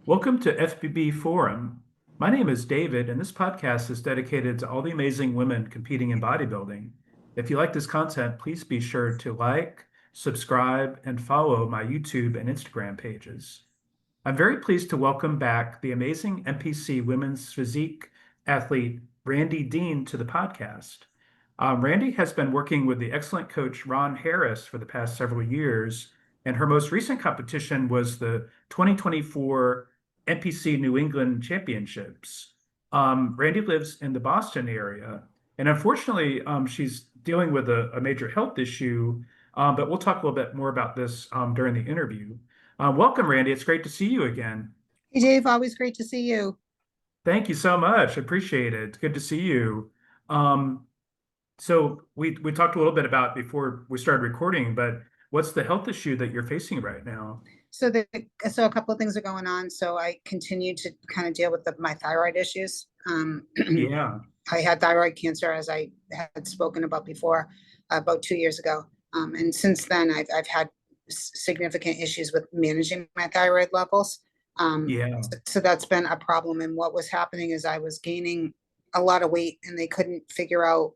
Welcome to FBB Forum. My name is David, and this podcast is dedicated to all the amazing women competing in bodybuilding. If you like this content, please be sure to like, subscribe, and follow my YouTube and Instagram pages. I'm very pleased to welcome back the amazing NPC women's physique athlete, Randi Dean, to the podcast. Randi has been working with the excellent coach Ron Harris for the past several years, and her most recent competition was the 2024 NPC New England Championships. Randi lives in the Boston area, and unfortunately, she's dealing with a major health issue, but we'll talk a little bit more about this during the interview. Welcome, Randi. It's great to see you again. Hey, Dave, always great to see you. Thank you so much. I appreciate it. It's good to see you. Um, so we talked a little bit about before we started recording, but what's the health issue that you're facing right now? So a couple of things are going on. So I continue to kind of deal with my thyroid issues. Yeah. I had thyroid cancer, as I had spoken about before, about 2 years ago. And since then, I've had significant issues with managing my thyroid levels. Yeah. So that's been a problem. And what was happening is I was gaining a lot of weight, and they couldn't figure out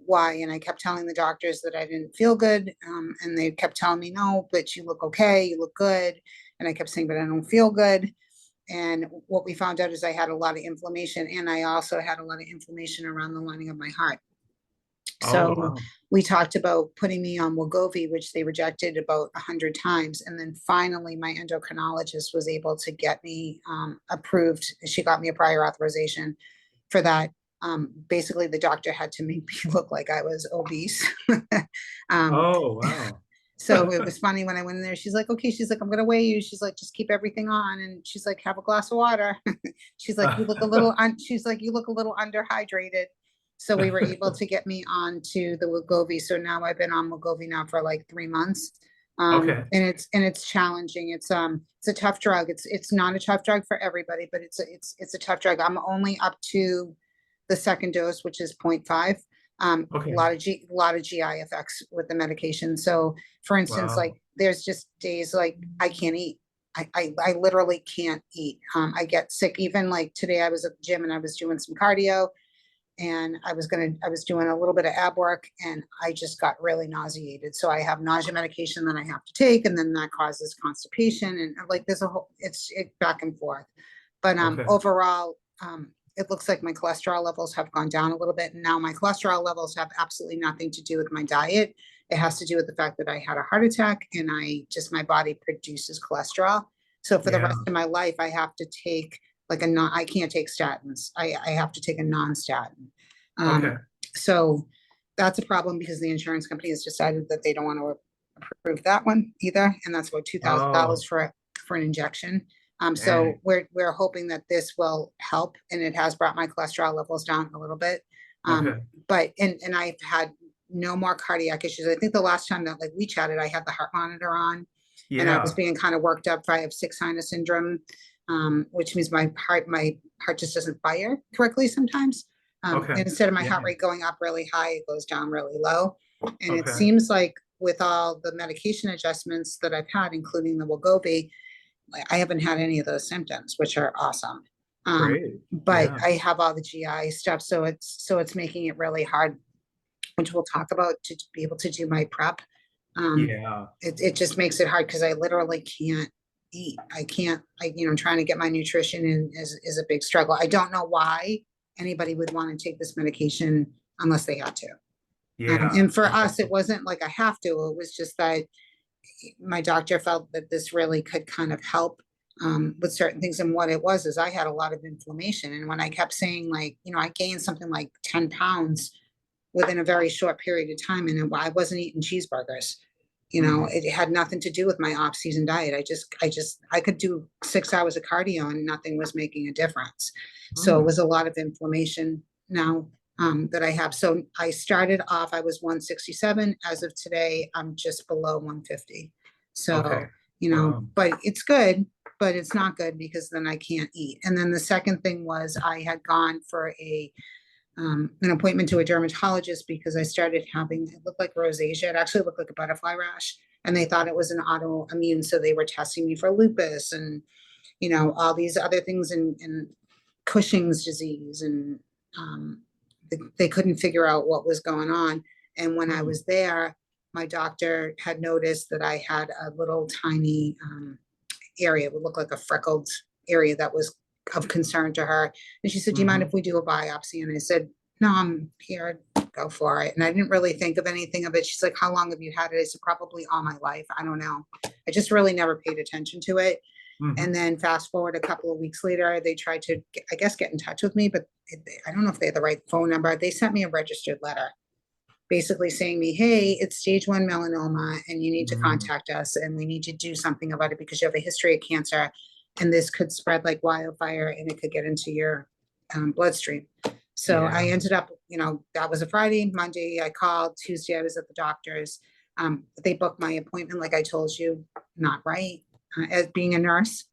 why. And I kept telling the doctors that I didn't feel good. And they kept telling me, no, but you look okay, you look good. And I kept saying, but I don't feel good. And what we found out is I had a lot of inflammation, and I also had a lot of inflammation around the lining of my heart. Oh, So wow. we talked about putting me on Wegovy, which they rejected about 100 times. And then finally, my endocrinologist was able to get me approved. She got me a prior authorization for that. Basically, the doctor had to make me look like I was obese. um, Oh, wow. so it was funny when I went in there. She's like, okay, she's like, I'm gonna weigh you. She's like, just keep everything on. And she's like, have a glass of water. She's like, you look a little she's like, you look a little underhydrated. So we were able to get me on to the Wegovy. So now I've been on Wegovy now for like 3 months. Okay. And it's challenging. It's a tough drug. It's not a tough drug for everybody, but it's a tough drug. I'm only up to the second dose, which is 0.5. A Okay. lot of GI effects with the medication. So for instance, Wow. like there's just days like I can't eat. I literally can't eat. I get sick. Even like today I was at the gym and I was doing some cardio, and I was doing a little bit of ab work, and I just got really nauseated. So I have nausea medication that I have to take, and then that causes constipation, and like there's it's back and forth. But Okay. overall, it looks like my cholesterol levels have gone down a little bit. And now my cholesterol levels have absolutely nothing to do with my diet. It has to do with the fact that I had a heart attack, and my body produces cholesterol. So for the Yeah. rest of my life, I have to take I can't take statins. I have to take a non-statin. Okay. So that's a problem because the insurance company has decided that they don't want to approve that one either. And that's about $2,000 Oh, for an injection. So dang. we're hoping that this will help, and it has brought my cholesterol levels down a little bit. Okay. But I've had no more cardiac issues. I think the last time that like we chatted, I had the heart monitor on, and I was Yeah. being kind of worked up. I have sick sinus syndrome, which means my heart just doesn't fire correctly sometimes. Okay. And instead of my heart Yeah. rate going up really high, it goes down really low. And it Okay. seems like with all the medication adjustments that I've had, including the Wegovy, I haven't had any of those symptoms, which are awesome. Great. But Yeah. I have all the GI stuff, so it's making it really hard, which we'll talk about, to be able to do my prep. Yeah. It just makes it hard because I literally can't eat. I can't, trying to get my nutrition in is a big struggle. I don't know why anybody would want to take this medication unless they had to. Yeah. And for Okay. us, it wasn't like I have to. It was just that my doctor felt that this really could kind of help with certain things. And what it was is I had a lot of inflammation. And when I kept saying, like, I gained something like 10 pounds within a very short period of time, and I wasn't eating cheeseburgers. Mhm. It had nothing to do with my off-season diet. I could do 6 hours of cardio and nothing was making a difference. So it Mm. was a lot of inflammation now that I have. So I started off, I was 167. As of today, I'm just below 150. Okay. So, Wow. but it's good, but it's not good because then I can't eat. And then the second thing was I had gone for an appointment to a dermatologist because I started having, it looked like rosacea. It actually looked like a butterfly rash, and they thought it was an autoimmune. So they were testing me for lupus, and all these other things and Cushing's disease. And they couldn't figure out what was going on. And when I was there, my doctor had noticed that I had a little tiny area. It would look like a freckled area that was of concern to her. And she said, do you mind if we do a biopsy? And I said, no, I'm here, go for it. And I didn't really think of anything of it. She's like, how long have you had it? I said, probably all my life. I don't know. I just really never paid attention to it. And then fast forward a couple of weeks later, they tried to, I guess, get in touch with me, but I don't know if they had the right phone number. They sent me a registered letter basically saying me, hey, it's stage 1 melanoma and you need to contact us and we need to do something about it because you have a history of cancer and this could spread like wildfire and it could get into your bloodstream. So I ended up, that was a Friday. Monday I called. Tuesday I was at the doctor's. They booked my appointment like I told you, not right. As being a nurse,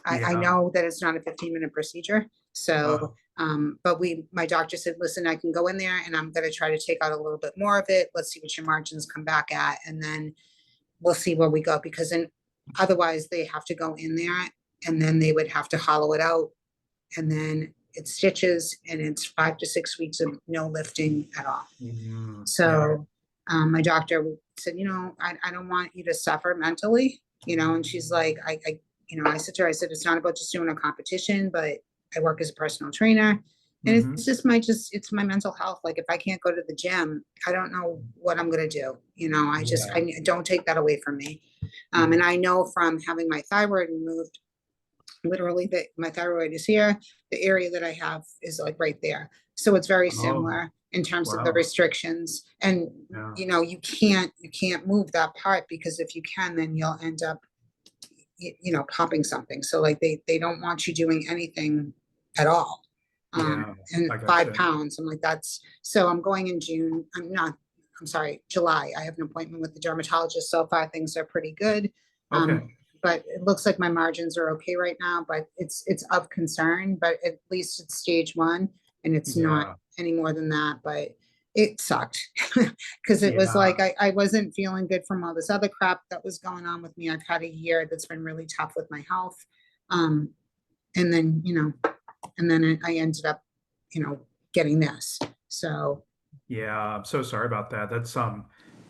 I know that it's not a 15-minute procedure. So, but my doctor said, listen, I can go in there and I'm going to try to take out a little bit more of it. Let's see what your margins come back at. And then we'll see where we go, because otherwise they have to go in there and then they would have to hollow it out. And then it's stitches and it's 5 to 6 weeks of no lifting at all. So my doctor said, I don't want you to suffer mentally, and she's like, I said to her, I said, it's not about just doing a competition, but I work as a personal trainer. And it's just it's my mental health. Like if I can't go to the gym, I don't know what I'm going to do. I don't take that away from me. And I know from having my thyroid removed, literally that my thyroid is here. The area that I have is like right there. So it's very similar in terms of the restrictions. And, you can't move that part, because if you can, then you'll end up, popping something. So like they don't want you doing anything at all. And 5 pounds. I'm like, so I'm going in June. July. I have an appointment with the dermatologist. So far things are pretty good. But it looks like my margins are okay right now, but it's of concern, but at least it's stage 1 and it's not any more than that. But it sucked because it was like, I wasn't feeling good from all this other crap that was going on with me. I've had a year that's been really tough with my health. And then, I ended up, getting this. So. Yeah, I'm so sorry about that. That's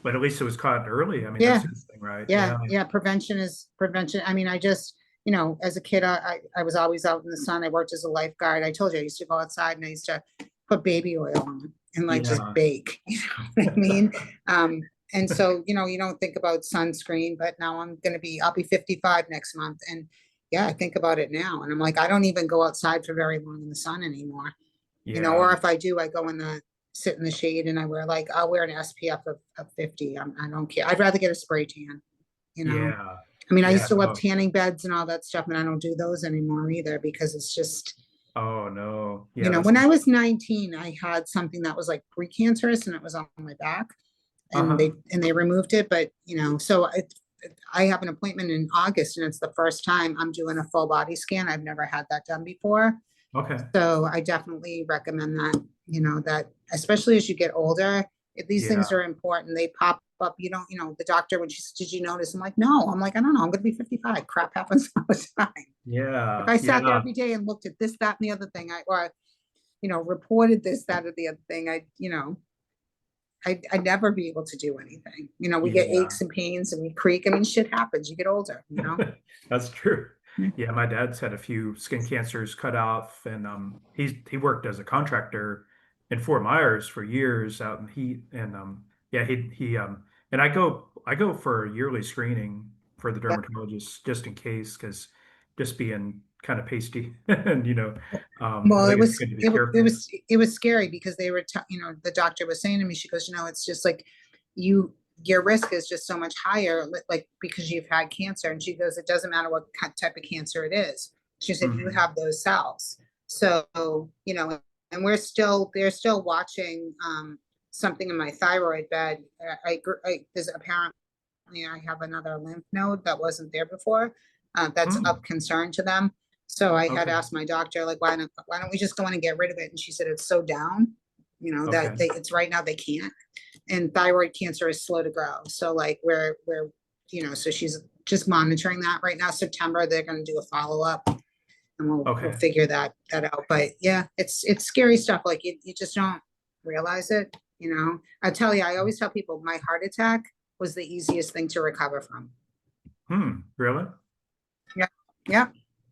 but at least it was caught early. I mean, that's the thing, right? Yeah. Prevention is prevention. I mean, I just, as a kid, I was always out in the sun. I worked as a lifeguard. I told you I used to go outside and I used to put baby oil on and just bake, what I mean? And so, you don't think about sunscreen, but now I'll be 55 next month. And I think about it now. And I'm like, I don't even go outside for very long in the sun anymore, or if I do, I go sit in the shade and I'll wear an SPF of 50. I don't care. I'd rather get a spray tan, I mean, I used to love tanning beds and all that stuff, and I don't do those anymore either because it's just, oh no. When I was 19, I had something that was like precancerous and it was on my back and they removed it. But, so I have an appointment in August and it's the first time I'm doing a full body scan. I've never had that done before. So I definitely recommend that, that especially as you get older, these things are important. They pop up, the doctor, when she said, did you notice? I'm like, no. I'm like, I don't know. I'm going to be 55. Crap happens all the time. Yeah. If I sat there every day and looked at this, that, and the other thing, reported this, that, or the other thing, I'd never be able to do anything. We get aches and pains and we creak. I mean, shit happens. You get older, That's true. Yeah, my dad's had a few skin cancers cut off, and he worked as a contractor in Fort Myers for years out in heat, and and I go for a yearly screening for the dermatologist just in case, because just being kind of pasty and well, I it think it's was good to be careful. it was scary because they were the doctor was saying to me, she goes, it's just like your risk is just so much higher, like because you've had cancer. And she goes, it doesn't matter what type of cancer it is. She said, you have those cells. So, and they're still watching something in my thyroid bed. There's apparently, I have another lymph node that wasn't there before. That's of concern to them. So I had asked my doctor, like, why don't we just go in and get rid of it? And she said, it's so down, that it's right now they can't. And thyroid cancer is slow to grow. So like we're so she's just monitoring that right now. September, they're going to do a follow-up. and we'll Okay. figure that out. But yeah, it's scary stuff. Like you just don't realize it, you know. I tell you, I always tell people my heart attack was the easiest thing to recover from. Really? Yeah, yeah,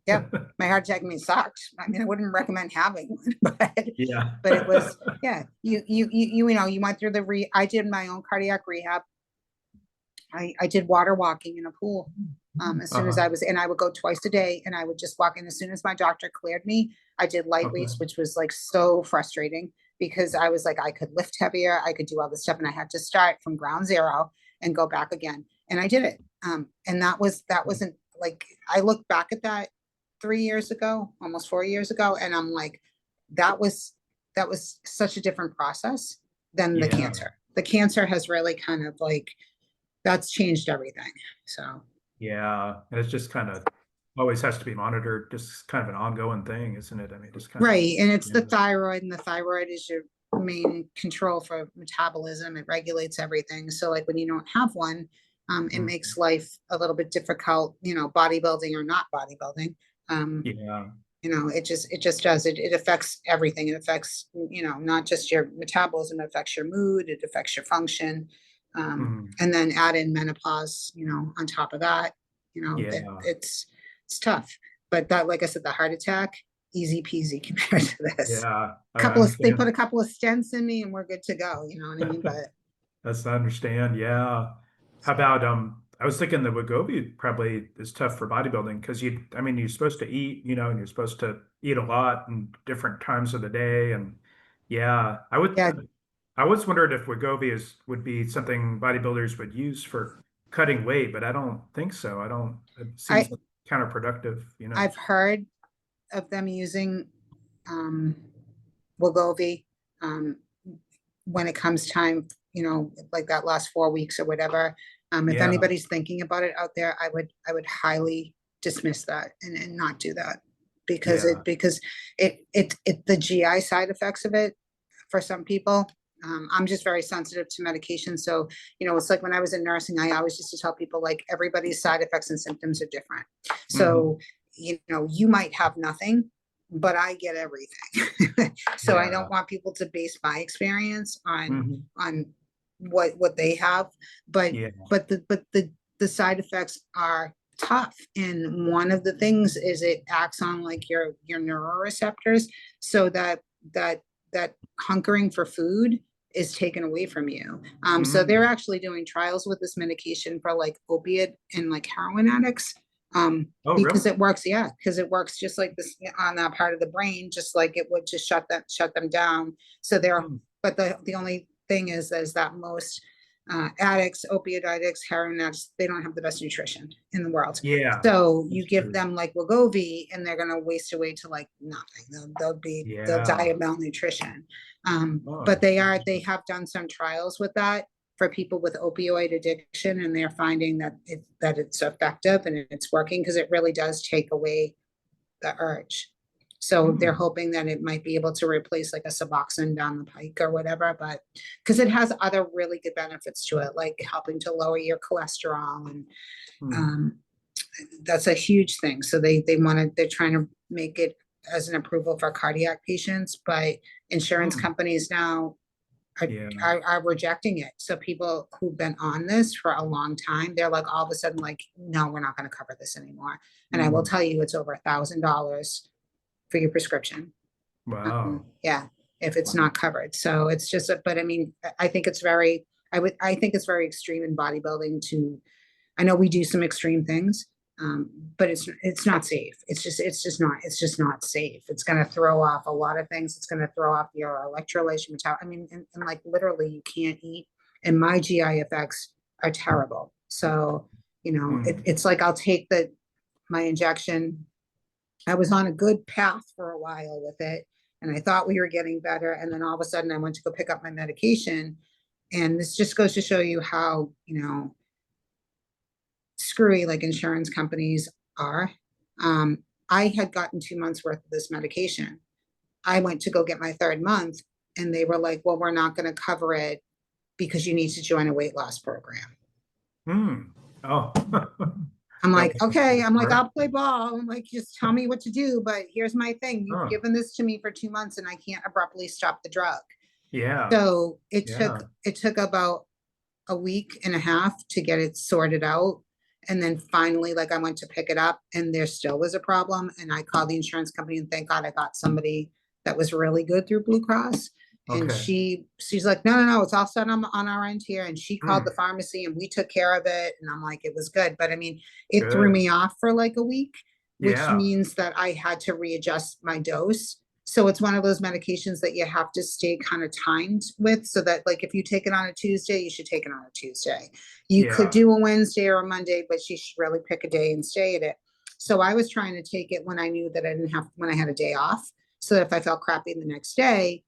yeah. My heart attack, I mean, sucks. I mean, I wouldn't recommend having one, Yeah. but it was, yeah. You know, you went through I did my own cardiac rehab. I did water walking in a pool. As soon as Uh-huh. and I would go twice a day, and I would just walk in. As soon as my doctor cleared me, I did light Okay. weights, which was like so frustrating because I was like, I could lift heavier, I could do all this stuff, and I had to start from ground zero and go back again. And I did it. And that wasn't like, I look back at that 3 years ago, almost 4 years ago, and I'm like, that was such a different process than the Yeah. cancer. The cancer has really kind of like, that's changed everything. So Yeah. And it's just kind of always has to be monitored, just kind of an ongoing thing, isn't it? I mean, just kind of, right, and it's yeah. the thyroid, and the thyroid is your main control for metabolism. It regulates everything. So like when you don't have one, it Mm. makes life a little bit difficult, you know, bodybuilding or not bodybuilding. Yeah. You know, it just does. It affects everything. It affects, you know, not just your metabolism, it affects your mood, it affects your function. Mm. And then add in menopause, you know, on top of that, you know, Yeah. it's tough. But that, like I said, the heart attack, easy peasy compared to this. Yeah. I They put understand. a couple of stents in me and we're good to go. You know what I mean? But That's I understand. Yeah. How about I was thinking the Wegovy probably is tough for bodybuilding because I mean you're supposed to eat, and you're supposed to eat a lot and different times of the day. And yeah, yeah, I was wondering if Wegovy would be something bodybuilders would use for cutting weight, but I don't think so. I don't It seems I counterproductive. I've heard of them using um Wegovy um when it comes time, you know, like that last 4 weeks or whatever. If Yeah. anybody's thinking about it out there, I would highly dismiss that and not do that because Yeah. the GI side effects of it for some people. I'm just very sensitive to medication. So, you know, it's like when I was in nursing, I always used to tell people like everybody's side effects and symptoms are different. Hmm. So, you know, you might have nothing, but I get everything. So I Yeah. don't want people to base my experience Hmm. on what they have. But Yeah. the side effects are tough. And one of the things is it acts on like your neuroreceptors so that that hunkering for food is taken away from you. So they're Hmm. actually doing trials with this medication for like opiate and like heroin addicts. Oh, Because really? it works, yeah, because it works just like this on that part of the brain, just like it would just shut them down. So they're, Hmm. but the only thing is that most addicts, opiate addicts, heroin addicts, they don't have the best nutrition in the world. Yeah. So you That's give true. them like Wegovy and they're gonna waste away to like nothing. They'll die Yeah. of malnutrition. But Oh, they have done some trials with that for people with opioid addiction, and they're finding that it's effective and it's working because it really does take away the urge. So they're hmm. hoping that it might be able to replace like a Suboxone down the pike or whatever, but because it has other really good benefits to it, like helping to lower your cholesterol, and Hmm. um, that's a huge thing. So they're trying to make it as an approval for cardiac patients, but insurance Hmm. companies now are, Yeah. are rejecting it. So people who've been on this for a long time, they're like all of a sudden like, no, we're not going to cover this anymore. And I will Hmm. tell you, it's over $1,000 for your prescription. Wow. Yeah, if it's Wow. not covered. So it's just, but I mean, I think I think it's very extreme in bodybuilding to, I know we do some extreme things, but it's not safe. It's just not safe. It's going to throw off a lot of things. It's going to throw off your electrolytes, your I mean, and like literally you can't eat. And my GI effects are terrible. So, you know, Hmm. it's like I'll take my injection. I was on a good path for a while with it, and I thought we were getting better. And then all of a sudden, I went to go pick up my medication, and this just goes to show you how, you know, screwy like insurance companies are. Um, I had gotten 2 months worth of this medication. I went to go get my third month, and they were like, "Well, we're not going to cover it because you need to join a weight loss program." Hmm. Oh. I'm That like, wasn't okay, too I'm like, smart. I'll play ball. I'm like, just tell me what to do. But here's my thing. You've Huh. given this to me for 2 months and I can't abruptly stop the drug. Yeah. So Yeah. it took about a week and a half to get it sorted out. And then finally, like I went to pick it up and there still was a problem. And I called the insurance company and thank God I got somebody that was really good through Blue Cross. And Okay. she's like, no, no, no, it's all set on our end here. And she called the Hmm. pharmacy and we took care of it. And I'm like, it was good. But I mean, it threw Good. me off for like a week, which Yeah. means that I had to readjust my dose. So it's one of those medications that you have to stay kind of timed with so that like if you take it on a Tuesday, you should take it on a Tuesday. You could Yeah. do a Wednesday or a Monday, but you should really pick a day and stay at it. So I was trying to take it when I knew that I didn't have, when I had a day off, so that if I felt crappy the next day,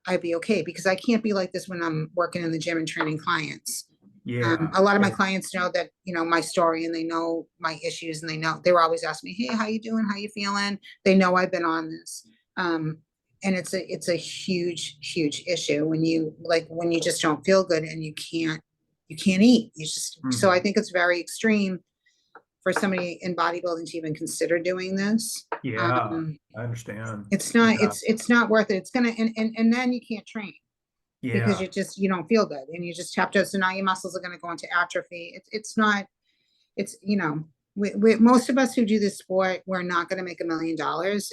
I'd be okay, because I can't be like this when I'm working in the gym and training clients. Yeah. A lot of my Yeah. clients know that, you know, my story and they know my issues and they know, they were always asking me, hey, how you doing? How you feeling? They know I've been on this. Um, and it's a huge, huge issue when you like, when you just don't feel good and you can't eat. You just, so I Mhm. think it's very extreme for somebody in bodybuilding to even consider doing this. Yeah. Um, I understand. it's not, Yeah. it's not worth it. It's gonna, and then you can't train because Yeah. you don't feel good and you just have to, so now your muscles are going to go into atrophy. It's not, it's, you know, most of us who do this sport, we're not going to make $1 million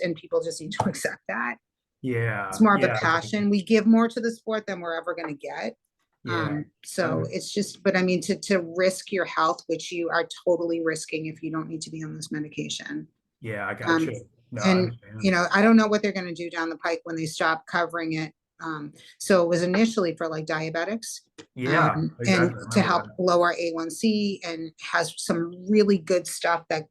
and people just need to accept that. It's Yeah. more of a Yeah. passion. We give more to the sport than we're ever going to get. Yeah. I So under- it's just, but I mean, to risk your health, which you are totally risking if you don't need to be on this medication. yeah, I got Um, you. No, I and, you understand. know, I don't know what they're gonna do down the pike when they stop covering it. So it was initially for like diabetics, Yeah, and exactly. I to remember help that. lower A1C, and has some really good stuff that,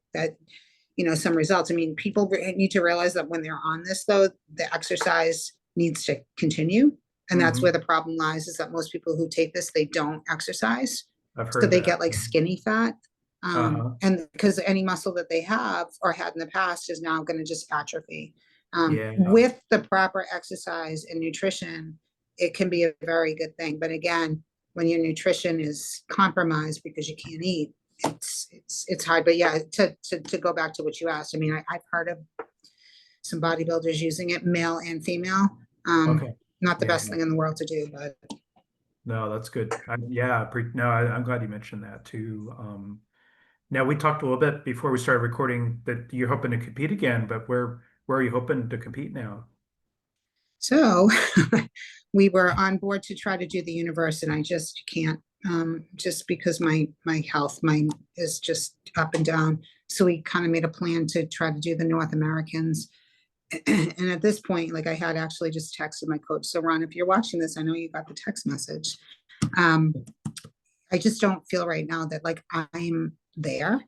you know, some results. I mean, people need to realize that when they're on this though, the exercise needs to continue. And that's where Hmm. the problem lies, is that most people who take this, they don't exercise. I've So heard they that. get like skinny fat. Uh-huh. And because any muscle that they have or had in the past is now going to just atrophy. Yeah. With the proper exercise and nutrition, it can be a very good thing. But again, when your nutrition is compromised because you can't eat, it's hard. But yeah, to go back to what you asked, I mean, I've heard of some bodybuilders using it, male and female. Okay. Not the Yeah. best thing in the world to do, but No, that's good. Yeah, no, I'm glad you mentioned that too. Now we talked a little bit before we started recording that you're hoping to compete again, but where are you hoping to compete now? so we were on board to try to do the universe, and I just can't, just because my health, mine is just up and down. So we kind of made a plan to try to do the North Americans. And at this point, like I had actually just texted my coach. So Ron, if you're watching this, I know you got the text message. Um, I just don't feel right now that like I'm there.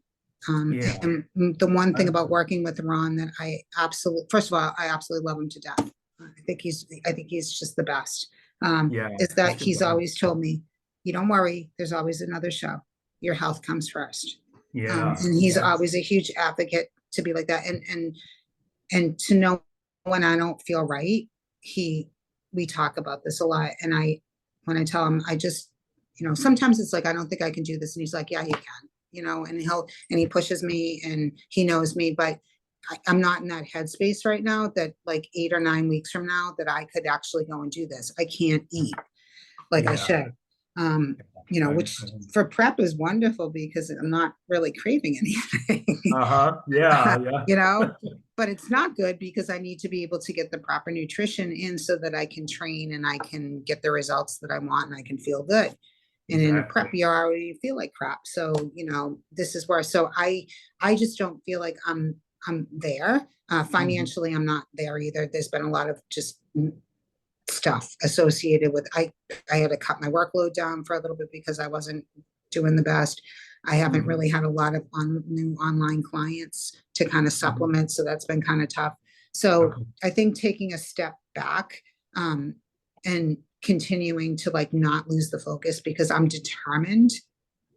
Yeah. And the one I, thing about working with Ron that I absolutely, first of all, I absolutely love him to death. I think he's just the best. yeah, Is he's that good he's guy. always told me, you don't worry, there's always another show. Your health comes first. Yeah. And he's Yeah. always a huge advocate to be like that. And to know when I don't feel right, he we talk about this a lot. And when I tell him, I just, you know, sometimes it's like, I don't think I can do this. And he's like, yeah, you can, you know, and he pushes me and he knows me, but I'm not in that headspace right now that like 8 or 9 weeks from now that I could actually go and do this. I can't eat like I Yeah. should. Um, you I know, which understand. for prep is wonderful because I'm not really craving anything. Uh-huh. Yeah. Yeah. You know, but it's not good because I need to be able to get the proper nutrition in so that I can train and I can get the results that I want and I can feel good. And in a prep, Exactly. you already feel like crap. So, you know, this is where, so I just don't feel like I'm there. Mhm. Financially, I'm not there either. There's been a lot of just stuff associated with, I had to cut my workload down for a little bit because I wasn't doing the best. I haven't Mhm. really had a lot of new online clients to kind of Mhm. supplement, so that's been kind of tough. So Okay. I think taking a step back, um, and continuing to like not lose the focus, because I'm determined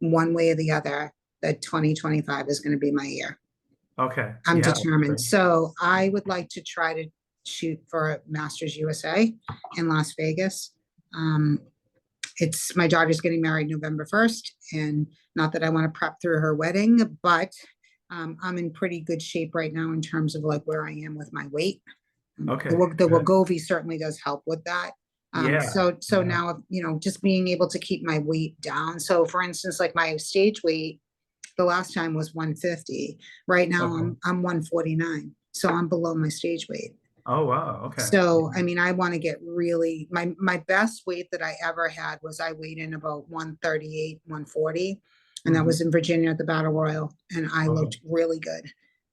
one way or the other that 2025 is going to be my year. Okay. I'm Yeah. determined. Great. So I would like to try to shoot for Masters USA in Las Vegas. Um, it's my daughter's getting married November 1st, and not that I want to prep through her wedding, but I'm in pretty good shape right now in terms of like where I am with my weight. Okay, The good. Wegovy certainly does help with that. Yeah, So yeah. now, just being able to keep my weight down. So for instance, like my stage weight, the last time was 150. Right now Okay. I'm 149. So I'm below my stage weight. Oh, wow. Okay. So, I mean, I want to get really, my best weight that I ever had was I weighed in about 138, 140. And that Hmm. was in Virginia at the Battle Royal. And I Okay. looked really good,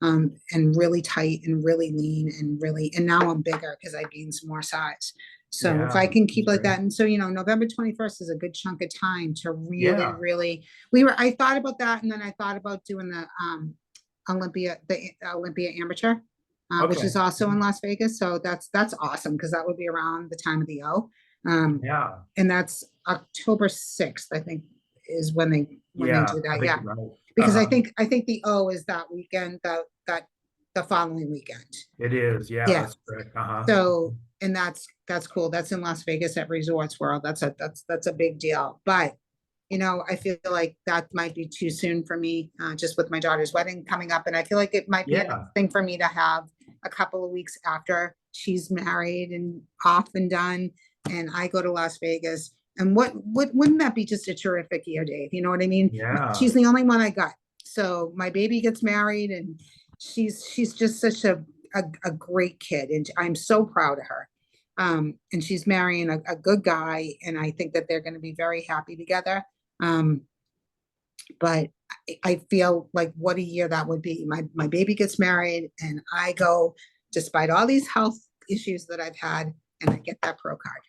and really tight and really lean and really, and now I'm bigger because I gained some more size. So if Yeah, I can that's keep like great. that, and so, November 21st is a good chunk of time to really, Yeah. really, I thought about that. And then I thought about doing the Olympia Amateur, which Okay. is also in Las Vegas. So that's awesome because that would be around the time of the O. Um, Yeah. and that's October 6th, I think, is when they Yeah. do I that. think Yeah. you're right. Because I Uh-huh. think I think the O is that weekend, that the following weekend. It is. Yeah, Yeah. that's correct. Uh-huh. So, and that's cool. That's in Las Vegas at Resorts World. That's a big deal. But I feel like that might be too soon for me, just with my daughter's wedding coming up. And I feel like it might be a nice Yeah. thing for me to have a couple of weeks after she's married and off and done, and I go to Las Vegas. And wouldn't that be just a terrific year, Dave? You know what I mean? Yeah. She's the only one I got. So my baby gets married, and she's just such a great kid, and I'm so proud of her. And she's marrying a good guy, and I think that they're going to be very happy together. Um, but I feel like what a year that would be. My baby gets married, and I go, despite all these health issues that I've had, and I get that pro card.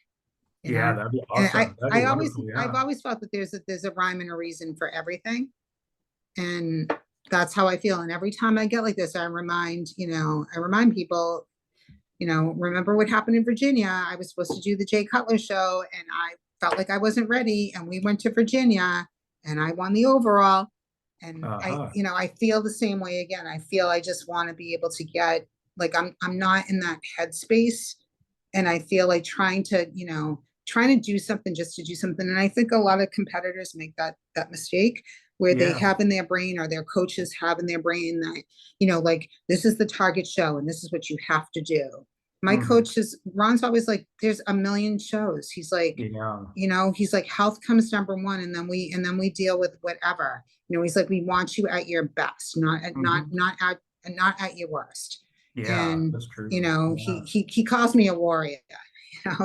You Yeah, know, that'd be and awesome. That'd be wonderful. I've Yeah. always felt that there's a rhyme and a reason for everything, and that's how I feel. And every time I get like this, I remind people, remember what happened in Virginia? I was supposed to do the Jay Cutler show, and I felt like I wasn't ready. And we went to Virginia, and I won the overall. And Uh-huh. I feel the same way again. I feel I just want to be able to get, like, I'm not in that headspace, and I feel like trying to do something just to do something. And I think a lot of competitors make that mistake where they Yeah. have in their brain, or their coaches have in their brain, that, like, this is the target show and this is what you have to do. My Hmm. coach Ron's always like, there's a million shows. He's like, Yeah. he's like, health comes number one, and then we deal with whatever. He's like, we want you at your best, not at not Hmm. not at not at your worst. Yeah, And that's true. Yeah. he calls me a warrior.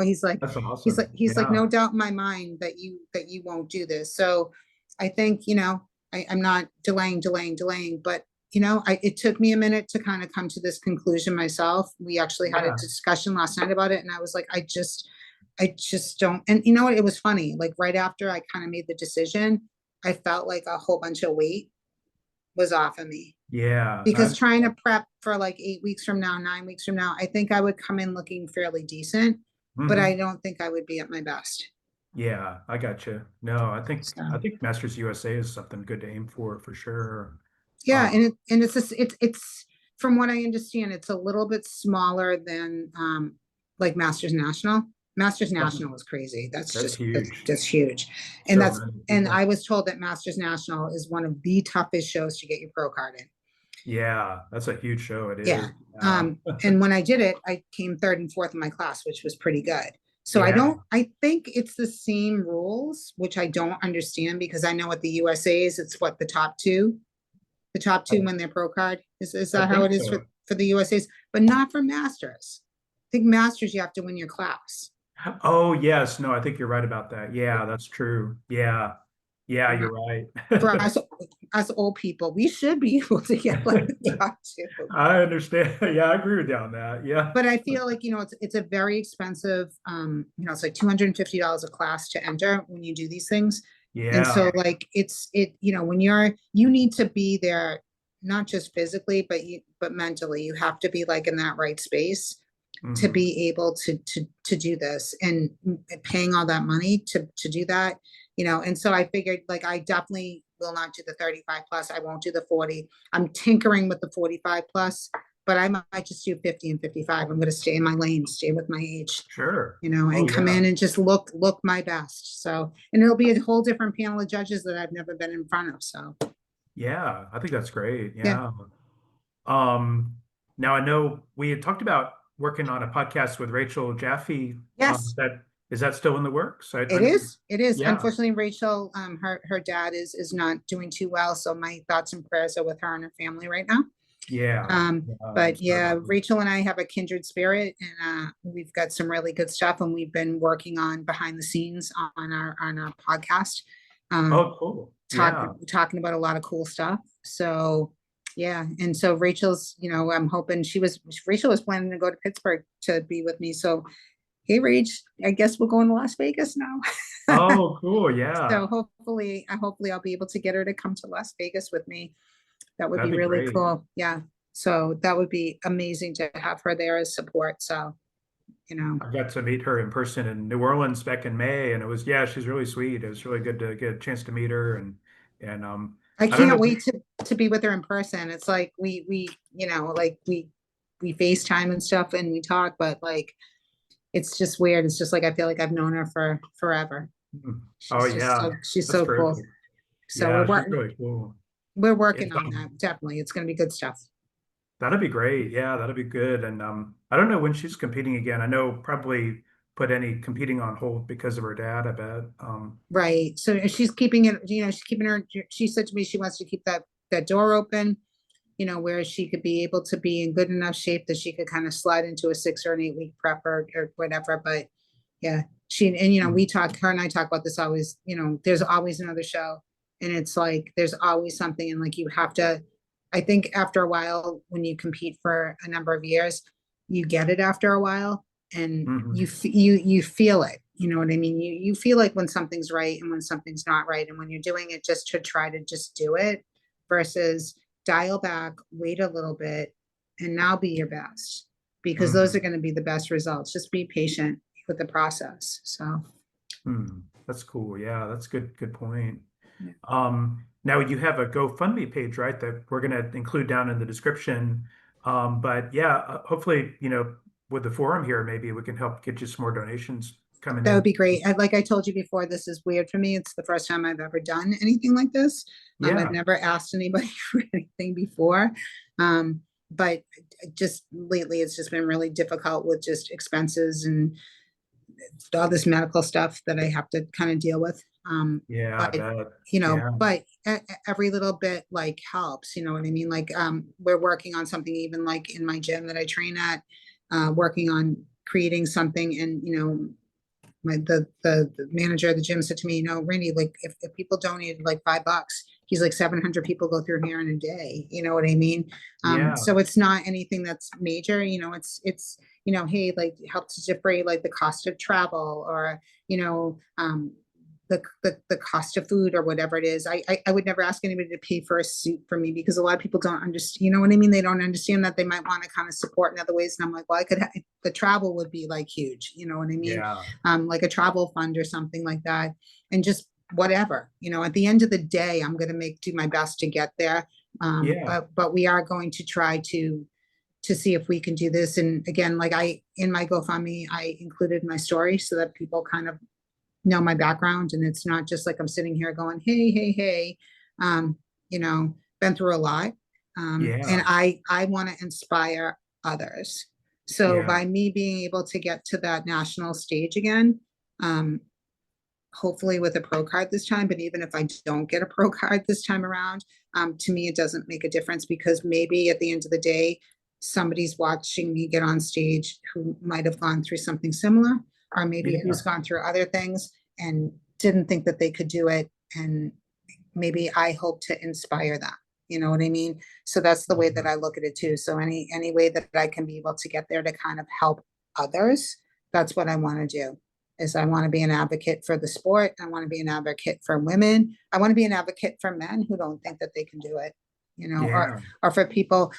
He's like, That's awesome. Yeah. no doubt in my mind that you won't do this. So I think, I'm not delaying, but it took me a minute to kind of come to this conclusion myself. We actually had a Yeah. discussion last night about it, and I was like, I just don't. And you know what? It was funny. Like right after I kind of made the decision, I felt like a whole bunch of weight was off of me, Yeah. I because trying to understand. prep for like 8 weeks from now, 9 weeks from now, I think I would come in looking fairly decent, but I Hmm. don't think I would be at my best. Yeah, I got you. No, I think So I think Masters USA is something good to aim for sure. yeah, Um, it's from what I understand, it's a little bit smaller than like Masters National. Masters okay. National is crazy. That's That's huge. just huge. And So that's many and people. I was told that Masters National is one of the toughest shows to get your pro card in. Yeah, that's a huge show. It Yeah. is. Yeah. And when I did it, I came third and fourth in my class, which was pretty good. So Yeah. I think it's the same rules, which I don't understand, because I know what the USA is, it's what the top I, two win their pro card. Is I that how think it is so. for the USA's, but not for Masters. I think Masters, you have to win your class. Oh, yes. No, I think you're right about that. Yeah, that's true. Yeah. Yeah, And you're right. for us old people, we should be able to get like the top two. I understand. Yeah, I agree with you on that. Yeah. But I feel like, it's a very expensive, it's like $250 a class to enter when you do these things. And Yeah. so like when you need to be there, not just physically, but mentally. You have to be like in that right space to Hmm. be able to do this, and paying all that money to do that. And so I figured, like, I definitely will not do the 35 plus. I won't do the 40. I'm tinkering with the 45 plus. but I might just do 50 and 55. I'm going to stay in my lane, stay with my age, Sure. Oh and come yeah. in and just look my best. So, and it'll be a whole different panel of judges that I've never been in front of. So, Yeah, I think that's great. yeah, Yeah. Um, Now I know we had talked about working on a podcast with Rachel Jaffe. yes, That is that still in the works? I it know. is. It is. Yeah. Unfortunately, Rachel, her dad is not doing too well. So my thoughts and prayers are with her and her family right now. Yeah. Yeah. I'm But yeah, sorry. Rachel and I have a kindred spirit, and we've got some really good stuff, and we've been working on behind the scenes on our podcast, um, Oh, cool. talk, Yeah. talking about a lot of cool stuff. So yeah, and so Rachel's, I'm hoping Rachel was planning to go to Pittsburgh to be with me. So hey, Rach, I guess we're going to Las Vegas now. Oh, cool. Yeah. So hopefully I'll be able to get her to come to Las Vegas with me. That would That'd be be really great. cool. Yeah. So that would be amazing to have her there as support. So, you know, I got to meet her in person in New Orleans back in May, and it was, yeah, she's really sweet. It was really good to get a chance to meet her, and I I don't know. can't wait to be with her in person. It's like we FaceTime and stuff and we talk, but like it's just weird. It's just like I feel like I've known her for forever. Oh yeah, She's that's so cool. terrific. So Yeah, she's really cool. we're working It's on that. Definitely. It's gonna be good stuff. that'd be great. Yeah, that'd be good. And I don't know when she's competing again. I know probably put any competing on hold because of her dad, I bet. Right. So she's keeping it, she said to me she wants to keep that door open, where she could be able to be in good enough shape that she could kind of slide into a 6 or an 8 week prep or whatever. But yeah, we talk, her and I talk about this always, there's always another show, and it's like, there's always something. And like, you have to, I think after a while, when you compete for a number of years, you get it after a while, and Mhm. you feel it. You know what I mean? You feel like when something's right and when something's not right. And when you're doing it just to try to just do it versus dial back, wait a little bit, and now be your best, because those are Mhm. going to be the best results. Just be patient with the process. So, That's cool. Yeah, that's good point. yeah. Now you have a GoFundMe page, right, that we're going to include down in the description. But yeah, hopefully, with the forum here, maybe we can help get you some more donations coming That would in. be great. Like I told you before, this is weird for me. It's the first time I've ever done anything like this. I've Yeah. never asked anybody for anything before. But just lately, it's just been really difficult with just expenses and all this medical stuff that I have to kind of deal with. Yeah, I But bet. Yeah. every little bit like helps, you know what I mean? Like, we're working on something even like in my gym that I train at, working on creating something. And, the manager of the gym said to me, Randy, like if people donated like $5, he's like 700 people go through here in a day. You know what I mean? Yeah. So it's not anything that's major. Hey, like help to defray like the cost of travel, or the cost of food or whatever it is. I would never ask anybody to pay for a suit for me, because a lot of people don't understand, you know what I mean? They don't understand that they might want to kind of support in other ways. And I'm like, well, the travel would be like huge, you know what I mean? Yeah. Like a travel fund or something like that. And just whatever, at the end of the day, I'm going to do my best to get there. Yeah. But we are going to try to see if we can do this. And again, like in my GoFundMe, I included my story so that people kind of know my background, and it's not just like I'm sitting here going, hey, um, been through a lot. And Yeah. I want to inspire others. So Yeah. by me being able to get to that national stage again, um, hopefully with a pro card this time, but even if I don't get a pro card this time around, to me, it doesn't make a difference, because maybe at the end of the day, somebody's watching me get on stage who might have gone through something similar, or maybe Yeah. who's gone through other things and didn't think that they could do it. And maybe I hope to inspire them. You know what I mean? So that's the way that I look at it too. So any way that I can be able to get there to kind of help others, that's what I want to do. Is I want to be an advocate for the sport. I want to be an advocate for women. I want to be an advocate for men who don't think that they can do it, Yeah. or for people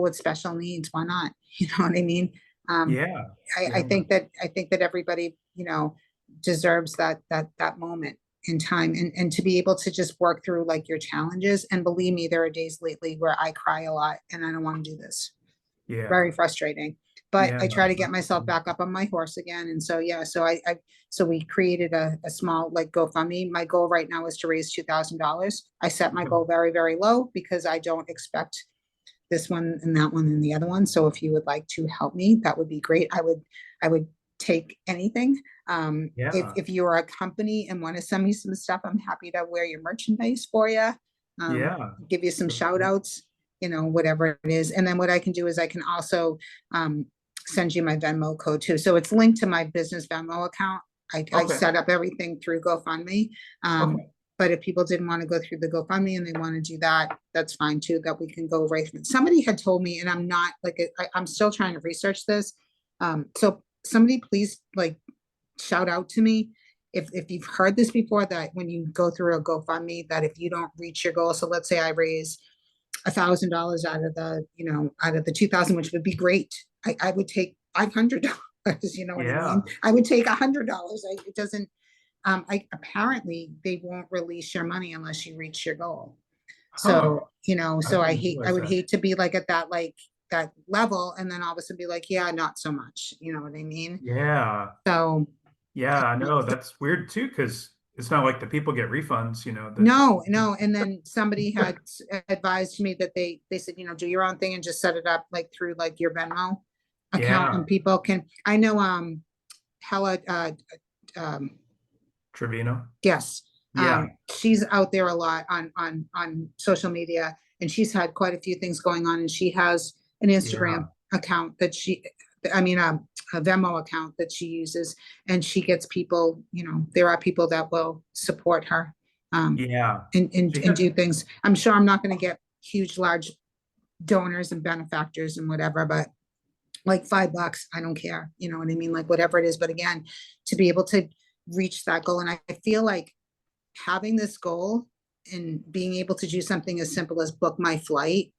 with special needs. Why not? You know what I mean? Um, Yeah. I Yeah. think that everybody, deserves that moment in time, and to be able to just work through like your challenges. And believe me, there are days lately where I cry a lot and I don't want to do this. Yeah. very frustrating. But Yeah. I try to get myself back up on my horse again. And so, yeah, so so we created a small like GoFundMe. My goal right now is to raise $2,000. I set my goal very, very low because I don't expect this one and that one and the other one. So if you would like to help me, that would be great. I would take anything. Yeah. If you are a company and want to send me some stuff, I'm happy to wear your merchandise for you. Yeah. Give you some That's shout great. outs, whatever it is. And then what I can do is I can also send you my Venmo code too. So it's linked to my business Venmo account. I Okay. set up everything through GoFundMe. Okay. But if people didn't want to go through the GoFundMe and they want to do that, that's fine too, that we can go right from. Somebody had told me, and I'm not like, I'm still trying to research this. So somebody please like shout out to me if you've heard this before, that when you go through a GoFundMe, that if you don't reach your goal, so let's say I raise $1,000 out of out of the 2,000, which would be great. I would take $500. You know what I mean? Yeah. I would take $100. It doesn't. Apparently they won't release your money unless you reach your goal. Huh. So, I so didn't I realize would that. hate to be like at that level and then all of a sudden be like, yeah, not so much. You know what I mean? Yeah. So Yeah, I know. That's weird too, because it's not like the people get refunds, no, no. And then somebody had advised me that they said, do your own thing and just set it up like through like your Venmo account Yeah. and people can, I know, Hella, um, Trevino. yes. Yeah. She's out there a lot on social media and she's had quite a few things going on and she has an Yeah. Instagram account that a Venmo account that she uses and she gets people, there are people that will support her Yeah. She and had, do things. I'm sure I'm not going to get huge, large donors and benefactors and whatever, but like $5, I don't care. You know what I mean? Like whatever it is. But again, to be able to reach that goal. And I feel like having this goal and being able to do something as simple as book my flight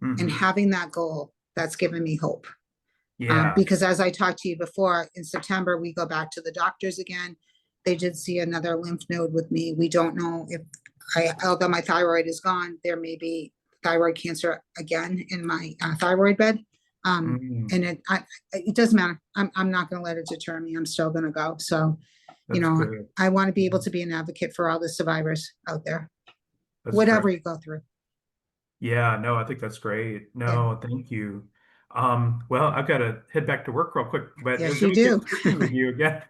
and mhm. having that goal, that's given me hope. Yeah. Because as I talked to you before, in September, we go back to the doctors again. They did see another lymph node with me. We don't know if although my thyroid is gone, there may be thyroid cancer again in my thyroid bed. Mm, And it doesn't matter. I'm not going to let it deter me. I'm still going to go. So, that's good. I want to be able Mhm. to be an advocate for all the survivors out there, That's whatever great. you go through. Yeah, no, I think that's great. Yeah. No, thank you. Well, I've got to head back to work real quick, but it Yes, was you really good do. speaking with you again.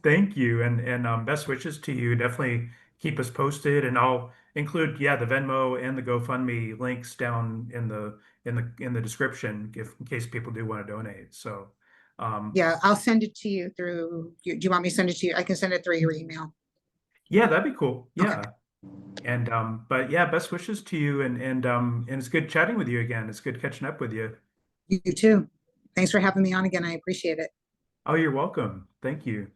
Thank you, and best wishes to you. Definitely keep us posted, and I'll include, yeah, the Venmo and the GoFundMe links down in the description if in case people do want to donate. So, um, Yeah, I'll send it to you through. Do you want me to send it to you? I can send it through your email. yeah, that'd be cool. Okay. Yeah, and but yeah, best wishes to you, and it's good chatting with you again. It's good catching up with you. You too. Thanks for having me on again. I appreciate it. Oh, you're welcome. Thank you.